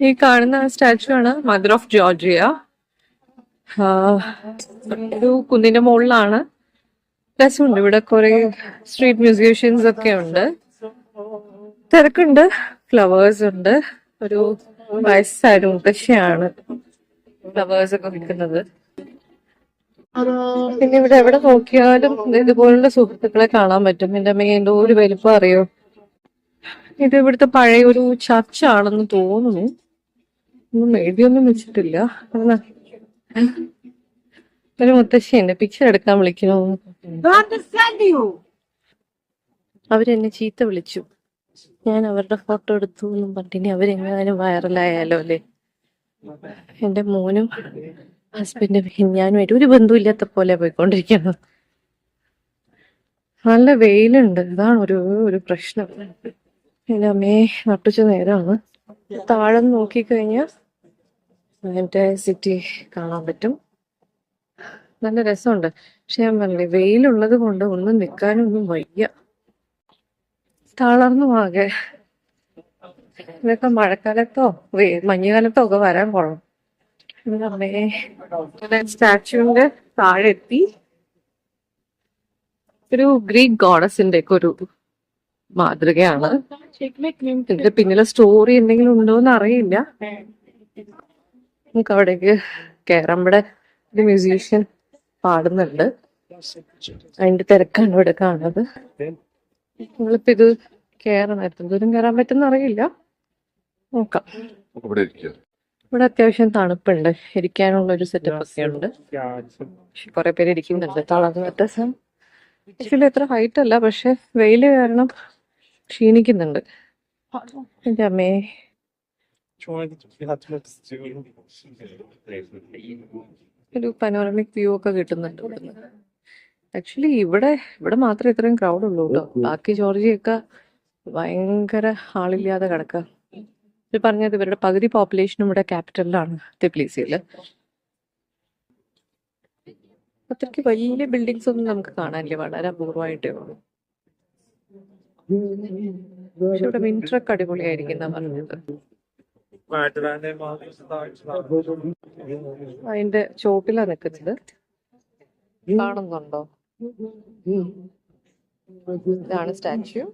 ഈ കാണുന്ന സ്റ്റാച്ചു ആണ് മദർ ഓഫ് ജോർജിയ. ഒരു കുന്നിന്റെ മുകളിലാണ്. രസമുണ്ട്. ഇവിടെ കുറെ സ്ട്രീറ്റ് മ്യൂസിഷ്യൻസ് ഒക്കെ ഉണ്ട്. തിരക്കുണ്ട്. ഫ്ലവേഴ്സ് ഉണ്ട്. ഒരു വയസ്സായ മുത്തശ്ശിയാണ് ഫ്ലവേഴ്സ് ഒക്കെ വിൽക്കുന്നത്. പിന്നെ ഇവിടെ എവിടെ നോക്കിയാലും ഇതുപോലുള്ള സുഹൃത്തുക്കളെ കാണാൻ പറ്റും. എന്റെ അമ്മ എന്തോ ഒരു വലിപ്പം അറിയോ. ഇത് ഇവിടുത്തെ പഴയ ഒരു ചർച്ച് ആണെന്ന് തോന്നുന്നു. ഒന്നും എഴുതിയൊന്നും വെച്ചിട്ടില്ല. ഒരു മുത്തശ്ശിയുണ്ട്, പിക്ചർ എടുക്കാൻ വിളിക്കണോ. അവരെന്നെ ചീത്ത വിളിച്ചു. ഞാൻ അവരുടെ ഫോട്ടോ എടുത്തു എന്നും പറഞ്ഞിനി അവരെങ്ങാനും വൈറലായാലോ അല്ലേ. എന്റെ മോനും ഹസ്ബൻഡും ഞാനുമായിട്ട് ഒരു ബന്ധുവില്ലാത്ത പോലെ പോയിക്കൊണ്ടിരിക്കുന്നത്. നല്ല വെയിലുണ്ട്, ഇതാണ് ഒരു പ്രശ്നം. എന്റെ അമ്മയെ നട്ടുച്ച നേരമാണ്. താഴെ നോക്കിക്കഴിഞ്ഞാൽ എന്റെ സിറ്റി കാണാൻ പറ്റും. നല്ല രസമുണ്ട്. പക്ഷെ ഞാൻ പറഞ്ഞില്ലേ, വെയിലുള്ളത് കൊണ്ട് ഒന്നും നിൽക്കാനൊന്നും വയ്യ. തളർന്നു ആകെ. ഇതൊക്കെ മഴക്കാലത്തോ മഞ്ഞുകാലത്തോ ഒക്കെ വരാൻ കൊള്ളാം. അമ്മേ സ്റ്റാച്ചുവിന്റെ താഴെ എത്തി. ഒരു ഗ്രീക്ക് ഗോഡസിന്റെ ഒക്കെ ഒരു മാതൃകയാണ്. ഇതിന്റെ പിന്നിലെ സ്റ്റോറി എന്തെങ്കിലും ഉണ്ടോന്ന് അറിയില്ല. നമുക്ക് അവിടേക്ക് കയറാം. ഇവിടെ ഒരു മ്യൂസീഷ്യൻ പാടുന്നുണ്ട്. അതിന്റെ തിരക്കാണ് ഇവിടെ കാണുന്നത്. നിങ്ങളിപ്പോ ഇത് കയറണം. എത്ര ദൂരം കയറാൻ പറ്റുന്ന അറിയില്ല. നോക്കാം. ഇവിടെ അത്യാവശ്യം തണുപ്പുണ്ട്. ഇരിക്കാനുള്ള ഒരു സെറ്റപ്പ് ഒക്കെ ഉണ്ട്. പക്ഷെ കുറെ പേര് ഇരിക്കുന്നുണ്ട് തളർന്നിട്ട്. ആക്ച്വലി എത്ര ഹൈറ്റ് അല്ല, പക്ഷെ വെയില് കാരണം ക്ഷീണിക്കുന്നുണ്ട്. എന്റെ അമ്മേ, ഒരു പനോറമിക് വ്യൂ ഒക്കെ കിട്ടുന്നുണ്ട് ഇവിടുന്ന്. ആക്ച്വലി ഇവിടെ മാത്രമേ ഇത്രയും ക്രൗഡ് ഉള്ളൂ കേട്ടോ. ബാക്കി ജോർജിയൊക്കെ ഭയങ്കര ആളില്ലാതെ കിടക്കുക. ഇത് പറഞ്ഞത് ഇവരുടെ പകുതി പോപ്പുലേഷനും ഇവിടെ ക്യാപിറ്റലിലാണ്, തിബ്ലിസിയില്. അത്രയ്ക്ക് വലിയ ബിൽഡിങ്സ് ഒന്നും നമുക്ക് കാണാനില്ല, വളരെ അപൂർവമായിട്ടേ ഉള്ളൂ. പക്ഷെ ഇവിടെ വിന്ററൊക്കെ അടിപൊളിയായിരിക്കും എന്നാ പറഞ്ഞത്. അതിന്റെ ചോട്ടിലാ നിൽക്കുന്നത്. കാണുന്നുണ്ടോ? ഇതാണ് സ്റ്റാച്യു.